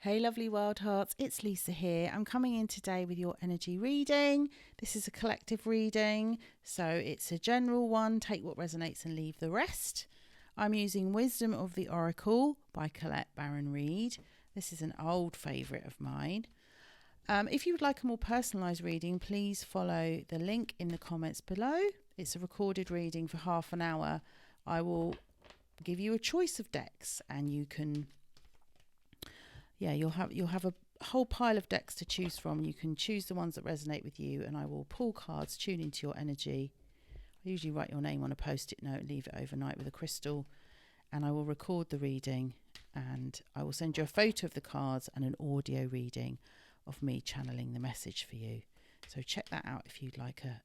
Hey lovely wild hearts, it's Lisa here. I'm coming in today with your energy reading. This is a collective reading, so it's a general one. Take what resonates and leave the rest. I'm using Wisdom of the Oracle by Collette Baron-Reid. This is an old favourite of mine. If you would like a more personalised reading, please follow the link in the comments below. It's a recorded reading for half an hour. I will give you a choice of decks and you can... you'll have a whole pile of decks to choose from. You can choose the ones that resonate with you, and I will pull cards, tune into your energy. I usually write your name on a post-it note, leave it overnight with a crystal, and I will record the reading, and I will send you a photo of the cards and an audio reading of me channeling the message for you. So check that out if you'd like a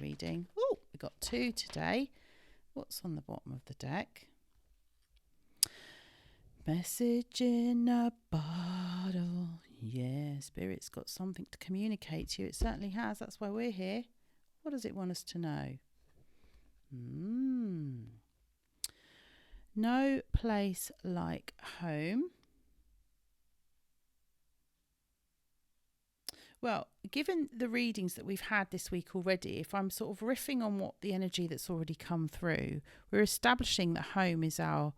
reading. Oh, we got two today. What's on the bottom of the deck? Message in a bottle. Yeah, Spirit's got something to communicate to you. It certainly has. That's why we're here. What does it want us to know? No place like home. Well, given the readings that we've had this week already, if I'm sort of riffing on what the energy that's already come through, we're establishing that home is our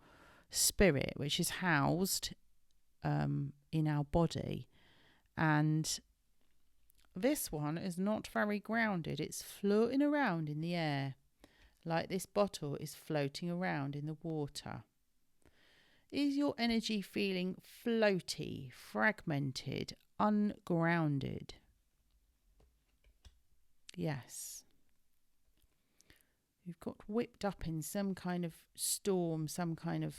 spirit, which is housed in our body, and this one is not very grounded. It's floating around in the air like this bottle is floating around in the water. Is your energy feeling floaty, fragmented, ungrounded? Yes. You've got whipped up in some kind of storm, some kind of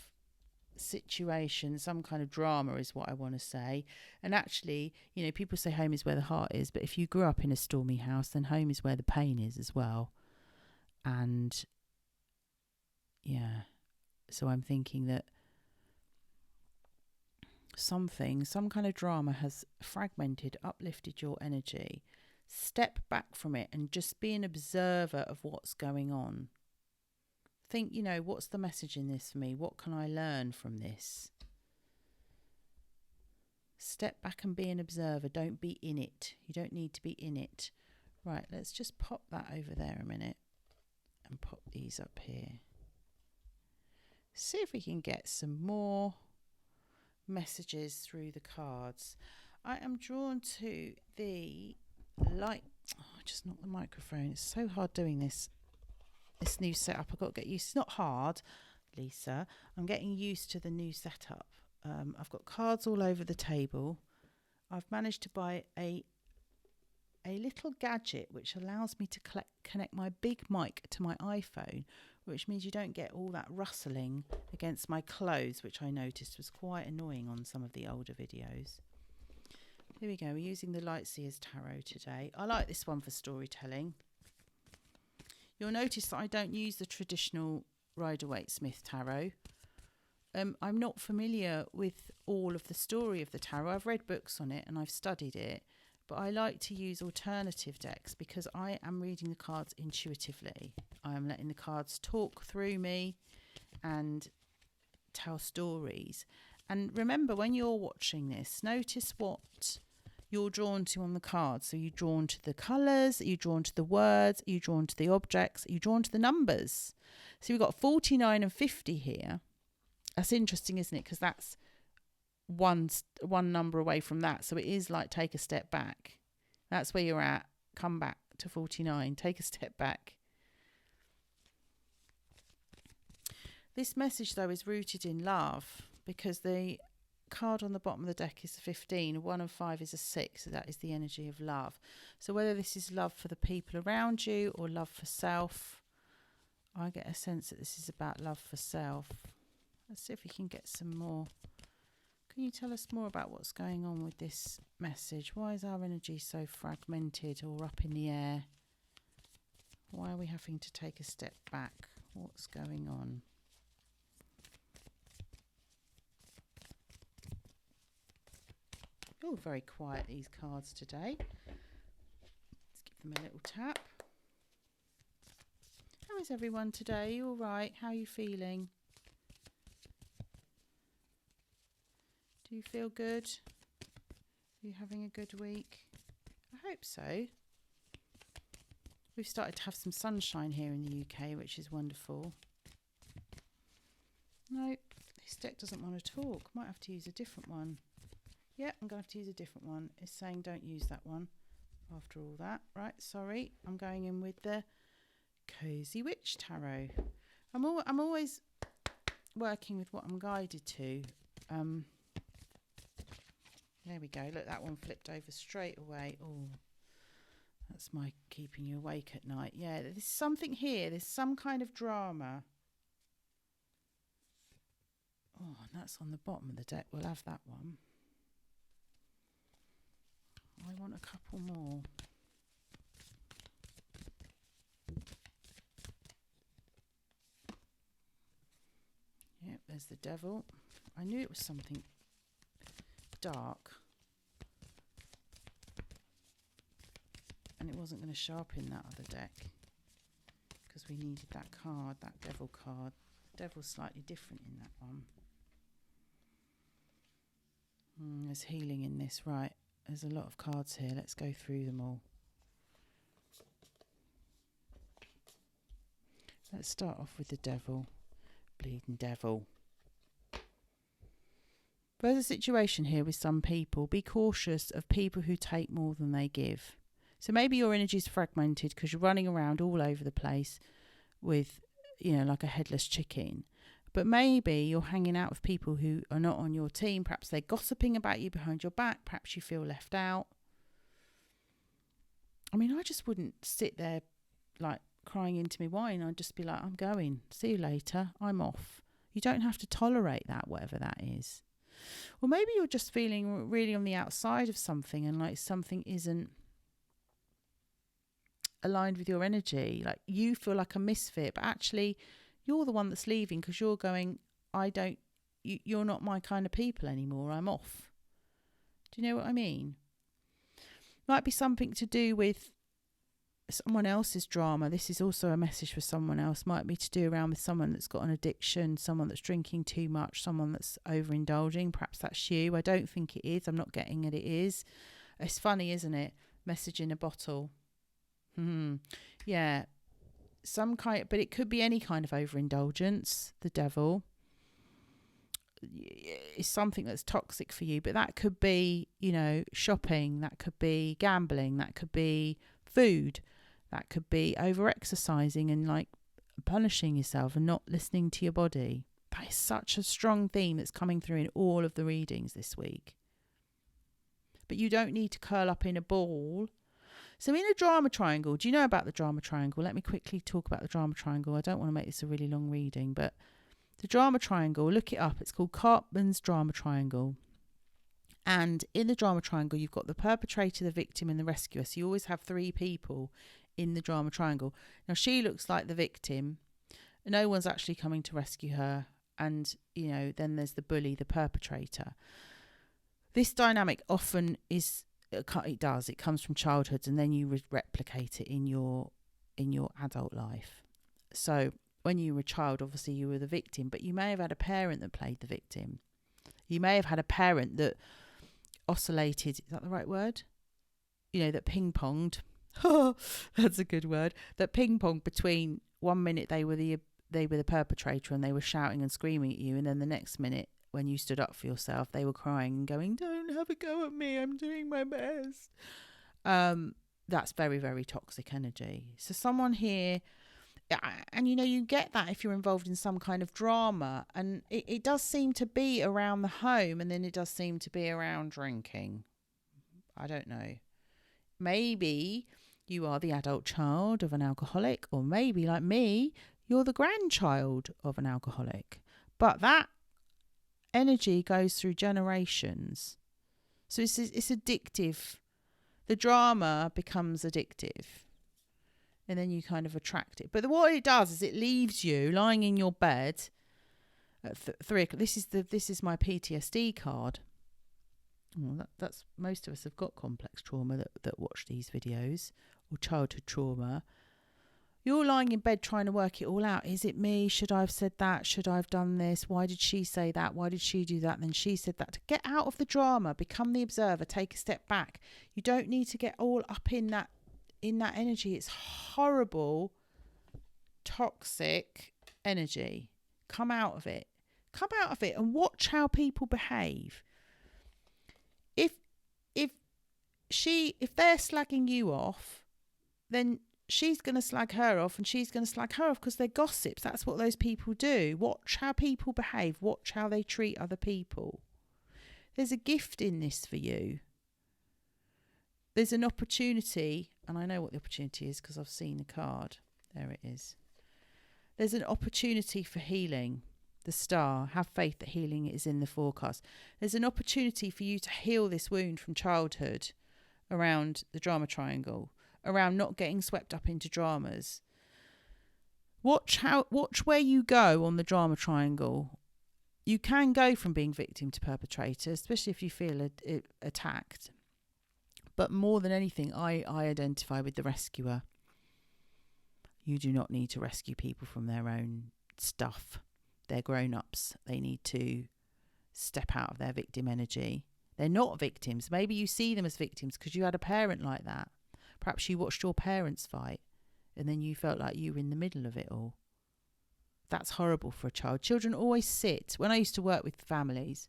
situation, some kind of drama is what I want to say. And actually, you know, people say home is where the heart is, but if you grew up in a stormy house, then home is where the pain is as well. And yeah, so I'm thinking that some kind of drama has fragmented, uplifted your energy. Step back from it and just be an observer of what's going on. Think, you know, what's the message in this for me? What can I learn from this? Step back and be an observer. Don't be in it. You don't need to be in it. Right, let's just pop that over there a minute and pop these up here. See if we can get some more messages through the cards. I am drawn to the light. Oh, I just knocked the microphone. It's so hard doing this new setup. I've got to get used. It's not hard, Lisa. I'm getting used to the new setup. I've got cards all over the table. I've managed to buy a little gadget which allows me to connect my big mic to my iPhone, which means you don't get all that rustling against my clothes, which I noticed was quite annoying on some of the older videos. Here we go. We're using the Lightseers Tarot today. I like this one for storytelling. You'll notice that I don't use the traditional Rider-Waite-Smith Tarot. I'm not familiar with all of the story of the tarot. I've read books on it and I've studied it, but I like to use alternative decks because I am reading the cards intuitively. I am letting the cards talk through me and tell stories. And remember, when you're watching this, notice what you're drawn to on the cards. So you're drawn to the colours, you're drawn to the words, you're drawn to the objects, you're drawn to the numbers. So we've got 49 and 50 here. That's interesting, isn't it? Because that's one number away from that. So it is like take a step back. That's where you're at. Come back to 49. Take a step back. This message, though, is rooted in love because the card on the bottom of the deck is a 15. 1 and 5 is a 6. So that is the energy of love. So whether this is love for the people around you or love for self, I get a sense that this is about love for self. Let's see if we can get some more. Can you tell us more about what's going on with this message? Why is our energy so fragmented or up in the air? Why are we having to take a step back? What's going on? Oh, very quiet, these cards today. Let's give them a little tap. How is everyone today? You all right? How are you feeling? Do you feel good? Are you having a good week? I hope so. We've started to have some sunshine here in the UK, which is wonderful. No, this deck doesn't want to talk. Might have to use a different one. Yeah, I'm going to have to use a different one. It's saying don't use that one after all that. Right, sorry. I'm going in with the Cozy Witch Tarot. I'm always working with what I'm guided to. There we go. Look, that one flipped over straight away. Oh, that's my keeping you awake at night. Yeah, there's something here. There's some kind of drama. Oh, and that's on the bottom of the deck. We'll have that one. I want a couple more. Yep, there's the Devil. I knew it was something dark. And it wasn't going to show up in that other deck. Because we needed that card, that Devil card. Devil's slightly different in that one. There's healing in this, right. There's a lot of cards here. Let's go through them all. Let's start off with the Devil. Bleeding Devil. There's a situation here with some people. Be cautious of people who take more than they give. So maybe your energy is fragmented because you're running around all over the place with, like a headless chicken. But maybe you're hanging out with people who are not on your team. Perhaps they're gossiping about you behind your back. Perhaps you feel left out. I mean, I just wouldn't sit there like crying into me wine. I'd just be like, I'm going. See you later. I'm off. You don't have to tolerate that, whatever that is. Or maybe you're just feeling really on the outside of something and like something isn't aligned with your energy. Like you feel like a misfit, but actually you're the one that's leaving because you're going, you're not my kind of people anymore. I'm off. Do you know what I mean? Might be something to do with someone else's drama. This is also a message for someone else. Might be to do around with someone that's got an addiction, someone that's drinking too much, someone that's overindulging. Perhaps that's you. I don't think it is. I'm not getting it is. It's funny, isn't it? Message in a bottle. Yeah. Some kind, but it could be any kind of overindulgence. The Devil is something that's toxic for you, but that could be, shopping, that could be gambling, that could be food, that could be over exercising and like punishing yourself and not listening to your body. That is such a strong theme that's coming through in all of the readings this week. But you don't need to curl up in a ball. So in a drama triangle, do you know about the drama triangle? Let me quickly talk about the drama triangle. I don't want to make this a really long reading, but the drama triangle, look it up. It's called Cartman's drama triangle. And in the drama triangle, you've got the perpetrator, the victim, and the rescuer. So you always have three people in the drama triangle. Now, she looks like the victim. No one's actually coming to rescue her. And, then there's the bully, the perpetrator. This dynamic often is... It comes from childhood, and then you replicate it in your adult life. So when you were a child, obviously you were the victim, but you may have had a parent that played the victim. You may have had a parent that oscillated, is that the right word? That ping-ponged. That's a good word. That ping-ponged between 1 minute they were the perpetrator and they were shouting and screaming at you, and then the next minute when you stood up for yourself, they were crying and going, don't have a go at me, I'm doing my best. That's very, very toxic energy. So someone here, and you get that if you're involved in some kind of drama, and it does seem to be around the home, and then it does seem to be around drinking. I don't know. Maybe you are the adult child of an alcoholic, or maybe like me, you're the grandchild of an alcoholic. But that energy goes through generations. So it's addictive. The drama becomes addictive. And then you kind of attract it. But what it does is it leaves you lying in your bed at 3 o'clock. This is my PTSD card. Well, that's most of us have got complex trauma that watch these videos, or childhood trauma. You're lying in bed trying to work it all out. Is it me? Should I have said that? Should I have done this? Why did she say that? Why did she do that? And then she said that. To get out of the drama, become the observer, take a step back. You don't need to get all up in that energy. It's horrible, toxic energy. Come out of it. Come out of it and watch how people behave. If they're slagging you off, then she's going to slag her off and she's going to slag her off because they're gossips. That's what those people do. Watch how people behave. Watch how they treat other people. There's a gift in this for you. There's an opportunity, and I know what the opportunity is because I've seen the card. There it is. There's an opportunity for healing. The star. Have faith that healing is in the forecast. There's an opportunity for you to heal this wound from childhood around the drama triangle, around not getting swept up into dramas. Watch where you go on the drama triangle. You can go from being victim to perpetrator, especially if you feel attacked. But more than anything, I identify with the rescuer. You do not need to rescue people from their own stuff. They're grown-ups. They need to step out of their victim energy. They're not victims. Maybe you see them as victims because you had a parent like that. Perhaps you watched your parents fight and then you felt like you were in the middle of it all. That's horrible for a child. Children always sit. When I used to work with families,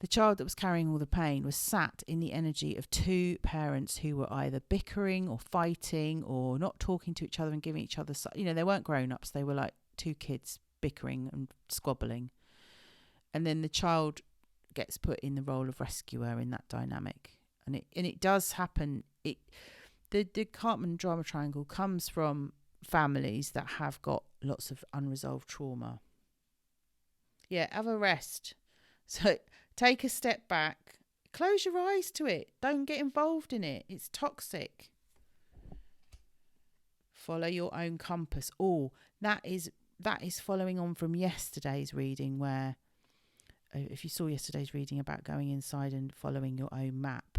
the child that was carrying all the pain was sat in the energy of two parents who were either bickering or fighting or not talking to each other and giving each other... they weren't grown-ups. They were like two kids bickering and squabbling. And then the child gets put in the role of rescuer in that dynamic. And it does happen. The Cartman drama triangle comes from families that have got lots of unresolved trauma. Yeah, have a rest. So take a step back. Close your eyes to it. Don't get involved in it. It's toxic. Follow your own compass. Oh, that is following on from yesterday's reading, where if you saw yesterday's reading about going inside and following your own map.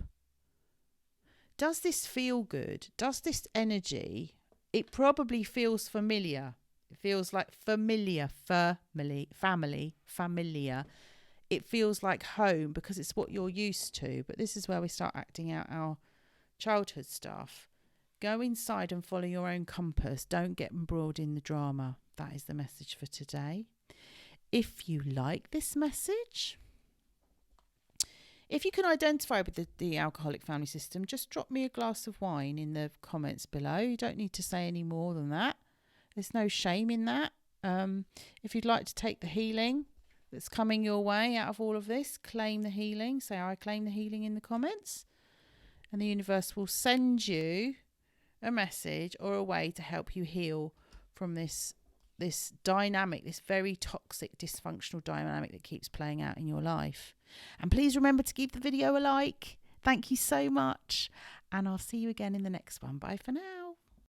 Does this feel good? Does this energy, it probably feels familiar. It feels like familiar. It feels like home because it's what you're used to. But this is where we start acting out our childhood stuff. Go inside and follow your own compass. Don't get embroiled in the drama. That is the message for today. If you like this message, if you can identify with the alcoholic family system, just drop me a glass of wine in the comments below. You don't need to say any more than that. There's no shame in that. If you'd like to take the healing that's coming your way out of all of this, claim the healing. Say, I claim the healing in the comments. And the universe will send you a message or a way to help you heal from this dynamic, this very toxic, dysfunctional dynamic that keeps playing out in your life. And please remember to give the video a like. Thank you so much. And I'll see you again in the next one. Bye for now.